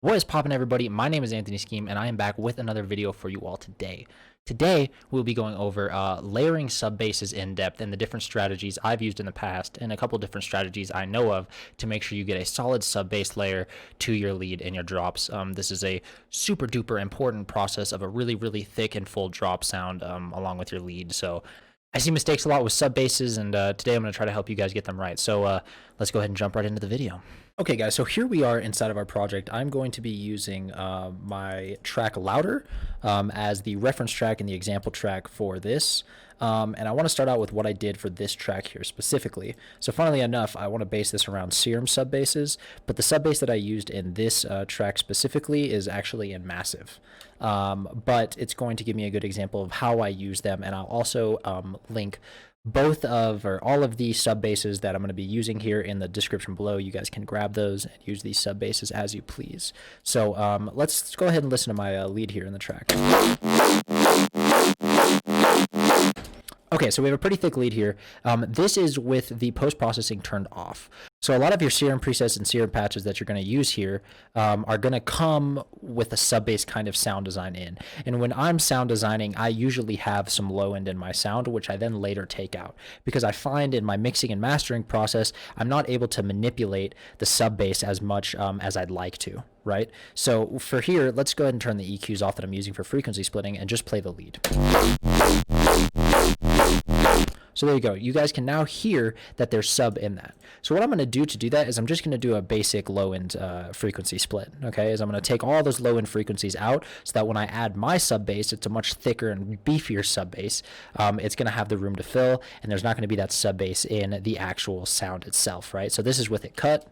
What is poppin', everybody? My name is Anthony Sceam, and I am back with another video for you all today. Today, we'll be going over layering sub-basses in depth and the different strategies I've used in the past and a couple different strategies I know of to make sure you get a solid sub-bass layer to your lead and your drops. This is a super duper important process of a really, really thick and full drop sound along with your lead. So I see mistakes a lot with sub-basses, and today I'm going to try to help you guys get them right. So let's go ahead and jump right into the video. Okay, guys, so here we are inside of our project. I'm going to be using my track Louder as the reference track and the example track for this. And I want to start out with what I did for this track here specifically. So funnily enough, I want to base this around Serum sub basses, but the sub bass that I used in this track specifically is actually in Massive. But it's going to give me a good example of how I use them, and I'll also link both of or all of the sub basses that I'm going to be using here in the description below. You guys can grab those and use these sub basses as you please. So let's go ahead and listen to my lead here in the track. Okay, so we have a pretty thick lead here. This is with the post-processing turned off. So a lot of your Serum presets and Serum patches that you're going to use here are going to come with a sub-bass kind of sound design in. And when I'm sound designing, I usually have some low end in my sound, which I then later take out. Because I find in my mixing and mastering process, I'm not able to manipulate the sub-bass as much as I'd like to, right? So for here, let's go ahead and turn the EQs off that I'm using for frequency splitting and just play the lead. So there you go. You guys can now hear that there's sub in that. So what I'm going to do that is I'm just going to do a basic low-end frequency split, okay? Is I'm going to take all those low-end frequencies out so that when I add my sub bass, it's a much thicker and beefier sub bass. It's going to have the room to fill, and there's not going to be that sub bass in the actual sound itself, right? So this is with it cut.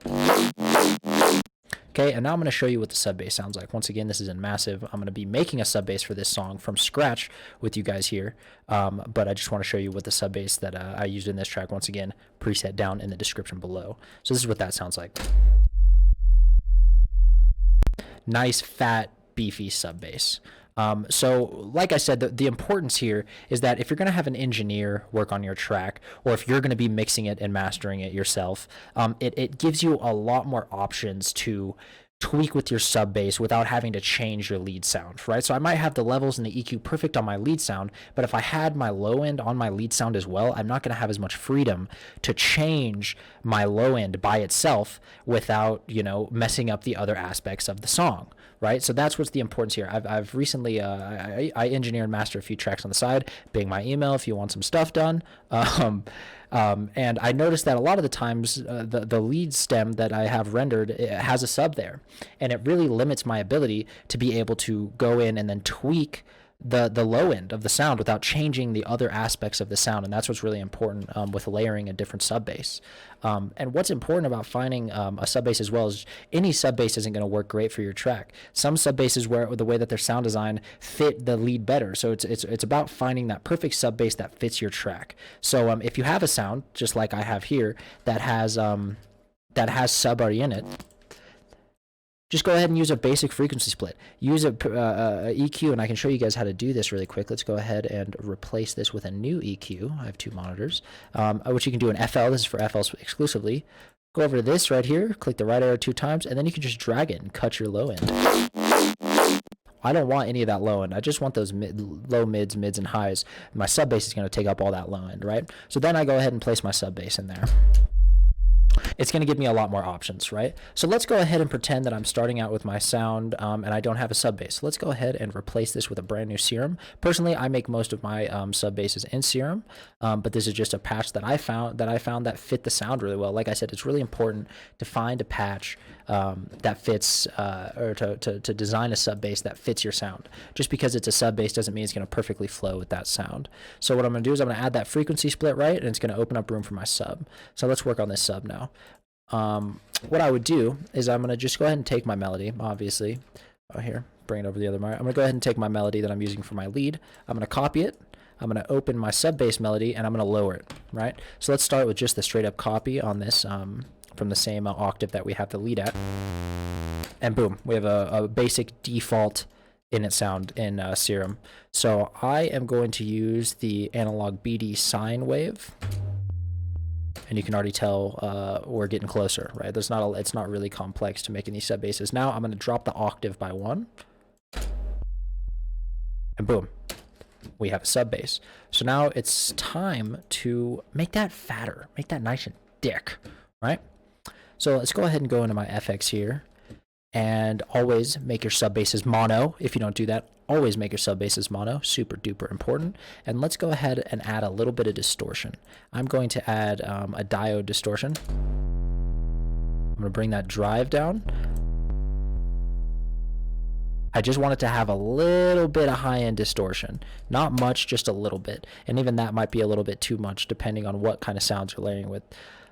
Okay, and now I'm going to show you what the sub bass sounds like. Once again, this is in Massive. I'm going to be making a sub bass for this song from scratch with you guys here, but I just want to show you what the sub bass that I used in this track, once again, preset down in the description below. So this is what that sounds like. Nice, fat, beefy sub bass. So like I said, the importance here is that if you're going to have an engineer work on your track, or if you're going to be mixing it and mastering it yourself, it gives you a lot more options to tweak with your sub bass without having to change your lead sound, right? So I might have the levels and the EQ perfect on my lead sound, but if I had my low end on my lead sound as well, I'm not going to have as much freedom to change my low end by itself without, you know, messing up the other aspects of the song, right? So that's what's the importance here. I've recently I engineer and master a few tracks on the side. Bing my email if you want some stuff done. And I noticed that a lot of the times the lead stem that I have rendered, it has a sub there, and it really limits my ability to be able to go in and then tweak the low end of the sound without changing the other aspects of the sound. And that's what's really important with layering a different sub bass. And what's important about finding a sub bass as well is any sub bass isn't going to work great for your track. Some sub basses, where the way that their sound design fit the lead better. So it's about finding that perfect sub bass that fits your track. So if you have a sound just like I have here that has sub already in it, just go ahead and use a basic frequency split. Use a EQ, and I can show you guys how to do this really quick. Let's go ahead and replace this with a new EQ. I have two monitors, which you can do in FL. This is for FL exclusively. Go over to this right here, click the right arrow 2 times, and then you can just drag it and cut your low end. I don't want any of that low end. I just want those low mids, and highs. My sub bass is going to take up all that low end, right? So then I go ahead and place my sub bass in there. It's going to give me a lot more options, right? So let's go ahead and pretend that I'm starting out with my sound and I don't have a sub bass. So let's go ahead and replace this with a brand new Serum. Personally, I make most of my sub basses in Serum, but this is just a patch that I found that fit the sound really well. Like I said, it's really important to find a patch that fits or to design a sub bass that fits your sound. Just because it's a sub bass doesn't mean it's going to perfectly flow with that sound. So what I'm going to do is I'm going to add that frequency split right, and it's going to open up room for my sub. So let's work on this sub now. What I would do is I'm going to just go ahead and take my melody, obviously. Oh, here, bring it over the other mic. I'm going to go ahead and take my melody that I'm using for my lead. I'm going to copy it. I'm going to open my sub bass melody, and I'm going to lower it, right? So let's start with just the straight up copy on this from the same octave that we have the lead at. And boom, we have a basic default init sound in Serum. So I am going to use the analog BD sine wave. and you can already tell we're getting closer, right? It's not really complex to making these sub basses. Now I'm going to drop the octave by 1, and boom, we have a sub bass. So now it's time to make that fatter, make that nice and thick, right? So let's go ahead and go into my FX here, and always make your sub basses mono. If you don't do that, always make your sub basses mono. Super duper important. And let's go ahead and add a little bit of distortion. I'm going to add a diode distortion. I'm going to bring that drive down. I just want it to have a little bit of high-end distortion. Not much, just a little bit. And even that might be a little bit too much depending on what kind of sounds you're layering with.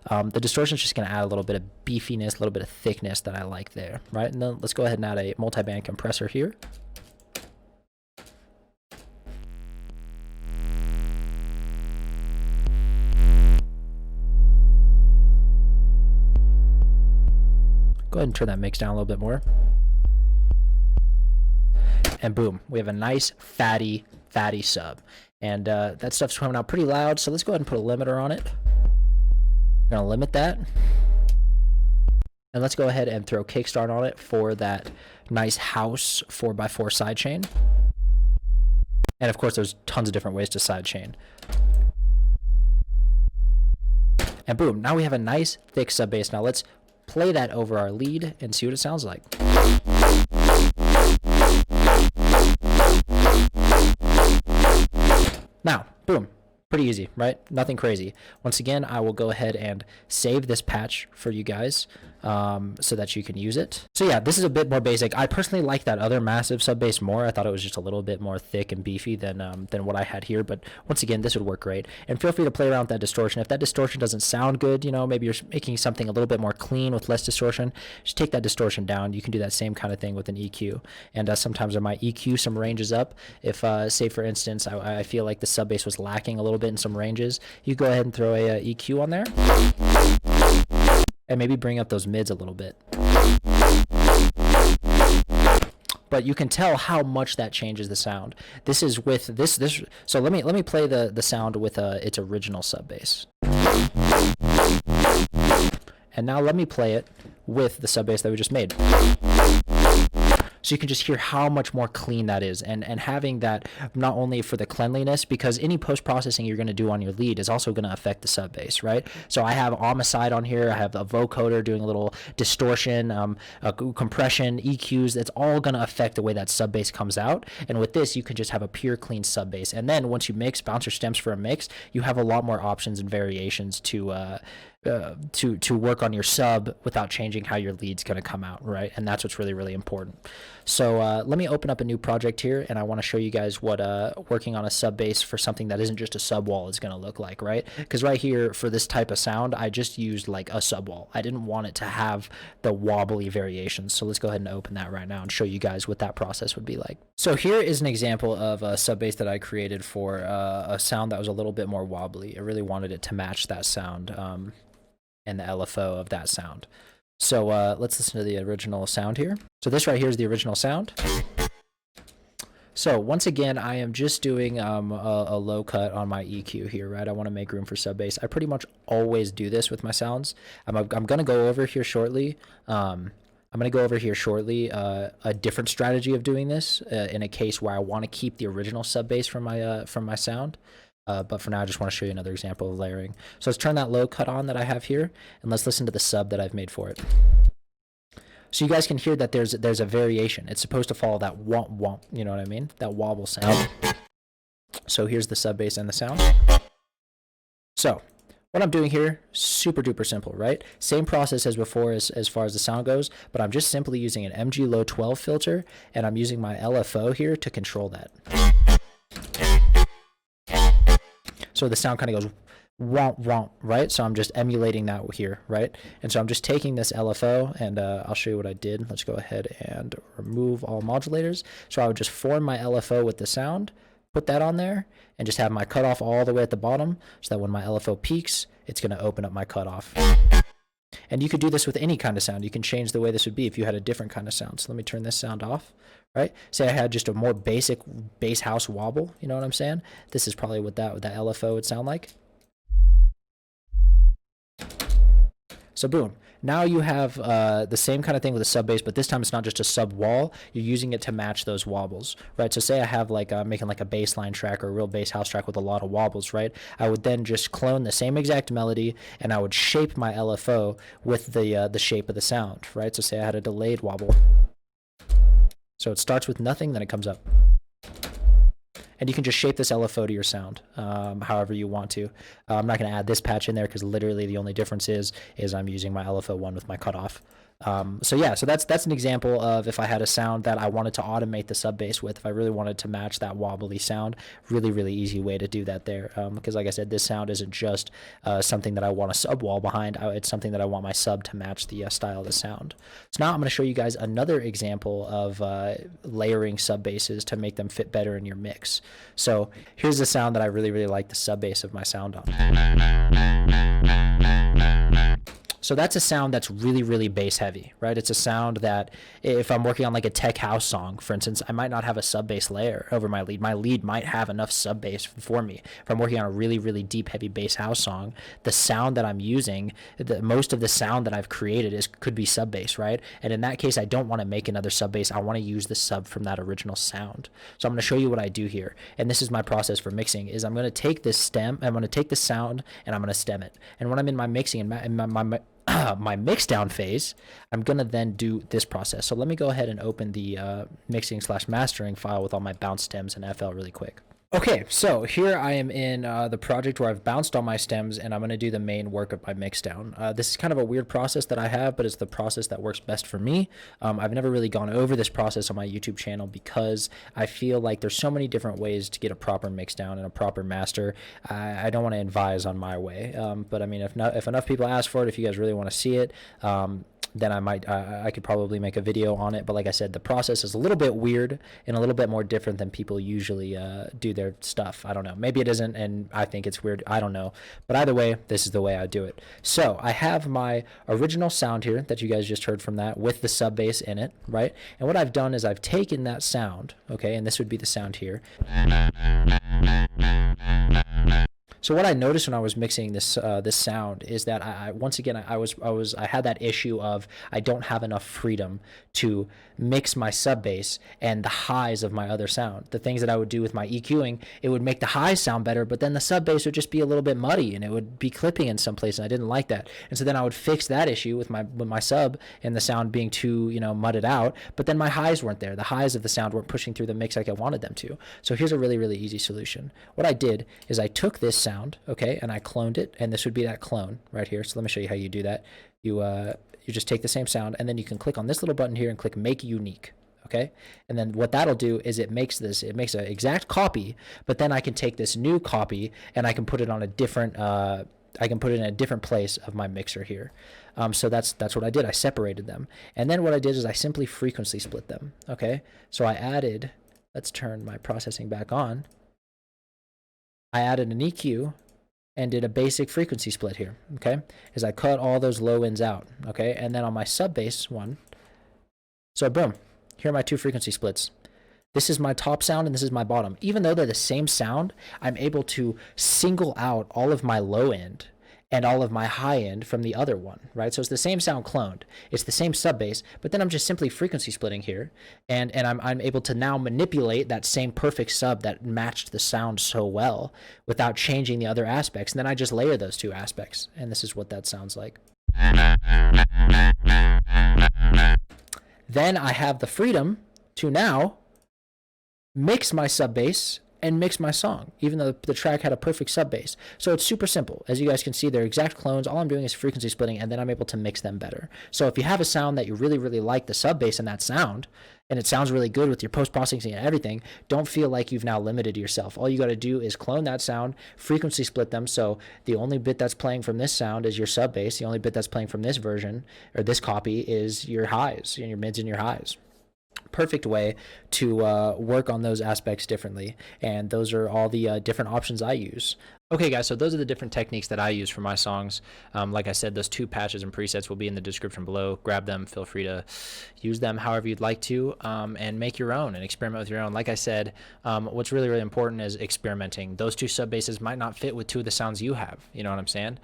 The distortion is just going to add a little bit of beefiness, a little bit of thickness that I like there, right? And then let's go ahead and add a multi-band compressor here. Go ahead and turn that mix down a little bit more. And boom, we have a nice fatty sub. And that stuff's coming out pretty loud, so let's go ahead and put a limiter on it. We're gonna limit that. And let's go ahead and throw kickstart on it for that nice house 4x4 sidechain. And of course, there's tons of different ways to sidechain. And boom, now we have a nice thick sub bass. Now let's play that over our lead and see what it sounds like. Now, boom, pretty easy, right? Nothing crazy. Once again, I will go ahead and save this patch for you guys so that you can use it. So yeah, this is a bit more basic. I personally like that other massive sub bass more. I thought it was just a little bit more thick and beefy than what I had here. But once again, this would work great. And feel free to play around with that distortion. If that distortion doesn't sound good, you know, maybe you're making something a little bit more clean with less distortion, just take that distortion down. You can do that same kind of thing with an EQ. And sometimes I might EQ some ranges up. If, say for instance, I feel like the sub bass was lacking a little bit in some ranges, you go ahead and throw a EQ on there. And maybe bring up those mids a little bit. But you can tell how much that changes the sound. This is with this. So let me play the sound with its original sub bass. And now let me play it with the sub bass that we just made. So you can just hear how much more clean that is, and having that not only for the cleanliness, because any post-processing you're going to do on your lead is also going to affect the sub bass, right? So I have homicide on here, I have a vocoder doing a little distortion, compression, EQs. That's all going to affect the way that sub bass comes out. And with this, you can just have a pure clean sub bass. And then once you mix bouncer stems for a mix, you have a lot more options and variations to work on your sub without changing how your lead's going to come out, right? And that's what's really, really important. So let me open up a new project here, and I want to show you guys what working on a sub bass for something that isn't just a sub wall is going to look like, right? Because right here, for this type of sound, I just used like a sub wall. I didn't want it to have the wobbly variations. So let's go ahead and open that right now and show you guys what that process would be like. So here is an example of a sub bass that I created for a sound that was a little bit more wobbly. I really wanted it to match that sound and the LFO of that sound. So let's listen to the original sound here. So this right here is the original sound. So once again, I am just doing a low cut on my EQ here, right? I want to make room for sub bass. I pretty much always do this with my sounds. I'm going to go over here shortly. A different strategy of doing this in a case where I want to keep the original sub bass from my sound. But for now, I just want to show you another example of layering. So let's turn that low cut on that I have here, and let's listen to the sub that I've made for it. So you guys can hear that there's a variation. It's supposed to follow that womp womp, you know what I mean? That wobble sound. So here's the sub bass and the sound. So what I'm doing here, super duper simple, right? Same process as before as far as the sound goes, but I'm just simply using an MG Low 12 filter, and I'm using my LFO here to control that. So the sound kind of goes womp womp, right? So I'm just emulating that here, right? And so I'm just taking this LFO, and I'll show you what I did. Let's go ahead and remove all modulators. So I would just form my LFO with the sound, put that on there, and just have my cutoff all the way at the bottom, so that when my LFO peaks, it's going to open up my cutoff. And you could do this with any kind of sound. You can change the way this would be if you had a different kind of sound. So let me turn this sound off, right? Say I had just a more basic bass house wobble, you know what I'm saying? This is probably what that LFO would sound like. So boom, now you have the same kind of thing with a sub bass, but this time it's not just a sub wall. You're using it to match those wobbles, right? So say I have like making like a bass line track or a real bass house track with a lot of wobbles, right? I would then just clone the same exact melody, and I would shape my LFO with the shape of the sound, right? So say I had a delayed wobble. So it starts with nothing, then it comes up. And you can just shape this LFO to your sound however you want to. I'm not going to add this patch in there because literally the only difference is I'm using my LFO1 with my cutoff. So yeah, so that's an example of if I had a sound that I wanted to automate the sub bass with, if I really wanted to match that wobbly sound, really easy way to do that there. Because like I said, this sound isn't just something that I want a sub wall behind, it's something that I want my sub to match the style of the sound. So now I'm going to show you guys another example of layering sub basses to make them fit better in your mix. So here's the sound that I really like the sub bass of my sound on. So that's a sound that's really bass heavy, right? It's a sound that if I'm working on like a tech house song, for instance, I might not have a sub bass layer over my lead. My lead might have enough sub bass for me. If I'm working on a really deep, heavy bass house song, the sound that I'm using, most of the sound that I've created could be sub bass, right? And in that case, I don't want to make another sub bass. I want to use the sub from that original sound. So I'm going to show you what I do here. And this is my process for mixing, is I'm going to take this stem, I'm going to take the sound, and I'm going to stem it. And when I'm in my mixing and my mix down phase, I'm going to then do this process. So let me go ahead and open the mixing/mastering file with all my bounce stems and FL really quick. Okay, so here I am in the project where I've bounced all my stems, and I'm going to do the main work of my mixdown. This is kind of a weird process that I have, but it's the process that works best for me. I've never really gone over this process on my YouTube channel because I feel like there's so many different ways to get a proper mixdown and a proper master. I don't want to advise on my way, but I mean, if enough people ask for it, if you guys really want to see it, then I could probably make a video on it. But like I said, the process is a little bit weird and a little bit more different than people usually do their stuff. I don't know. Maybe it isn't, and I think it's weird. I don't know. But either way, this is the way I do it. So I have my original sound here that you guys just heard from that with the sub bass in it, right? And what I've done is I've taken that sound, okay, and this would be the sound here. So what I noticed when I was mixing this this sound is that I once again I had that issue of I don't have enough freedom to mix my sub bass and the highs of my other sound. The things that I would do with my EQing, it would make the highs sound better, but then the sub bass would just be a little bit muddy and it would be clipping in some place, and I didn't like that. And so then I would fix that issue with my sub and the sound being too, you know, mudded out, but then my highs weren't there. The highs of the sound weren't pushing through the mix like I wanted them to. So here's a really easy solution. What I did is I took this sound, okay, and I cloned it, and this would be that clone right here. So let me show you how you do that. You just take the same sound, and then you can click on this little button here and click Make Unique, okay? And then what that'll do is it makes an exact copy, but then I can take this new copy and I can put it on a different, I can put it in a different place of my mixer here. So that's what I did. I separated them. And then what I did is I simply frequency split them, okay? So I added, let's turn my processing back on. I added an EQ and did a basic frequency split here, okay? Is I cut all those low ends out, okay? And then on my sub bass one, so boom, here are my two frequency splits. This is my top sound and this is my bottom. Even though they're the same sound, I'm able to single out all of my low end and all of my high end from the other one, right? So it's the same sound cloned. It's the same sub bass, but then I'm just simply frequency splitting here, and I'm able to now manipulate that same perfect sub that matched the sound so well without changing the other aspects. And then I just layer those two aspects, and this is what that sounds like. Then I have the freedom to now mix my sub bass and mix my song, even though the track had a perfect sub bass. So it's super simple. As you guys can see, they're exact clones. All I'm doing is frequency splitting, and then I'm able to mix them better. So if you have a sound that you really like the sub bass in that sound, and it sounds really good with your post-processing and everything, don't feel like you've now limited yourself. All you got to do is clone that sound, frequency split them, so the only bit that's playing from this sound is your sub bass. The only bit that's playing from this version, or this copy, is your highs, and your mids and your highs. Perfect way to work on those aspects differently, and those are all the different options I use. Okay, guys, so those are the different techniques that I use for my songs. Like I said, those 2 patches and presets will be in the description below. Grab them. Feel free to use them however you'd like to, and make your own and experiment with your own. Like I said, what's really, really important is experimenting. Those 2 sub basses might not fit with 2 of the sounds you have. You know what I'm saying?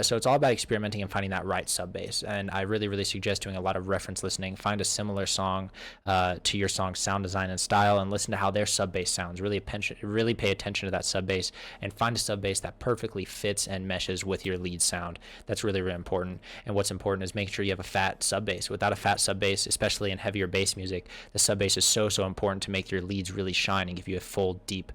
So it's all about experimenting and finding that right sub bass. And I really, really suggest doing a lot of reference listening. Find a similar song to your song's sound design and style, and listen to how their sub bass sounds. Really pay attention to that sub bass, and find a sub bass that perfectly fits and meshes with your lead sound. That's really, really important. And what's important is make sure you have a fat sub bass. Without a fat sub bass, especially in heavier bass music, the sub bass is so, so important to make your leads really shine and give you a full deep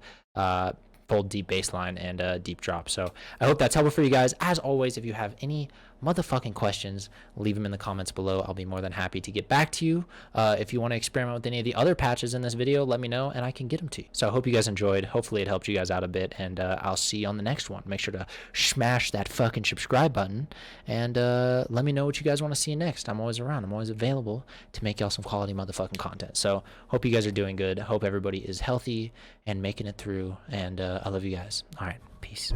bass line and deep drop. So I hope that's helpful for you guys. As always, if you have any motherfucking questions, leave them in the comments below. I'll be more than happy to get back to you. If you want to experiment with any of the other patches in this video, let me know and I can get them to you. So I hope you guys enjoyed. Hopefully it helped you guys out a bit, and I'll see you on the next one. Make sure to smash that fucking subscribe button, and let me know what you guys want to see next. I'm always around. I'm always available to make y'all some quality motherfucking content. So hope you guys are doing good. Hope everybody is healthy and making it through, and I love you guys. All right, peace.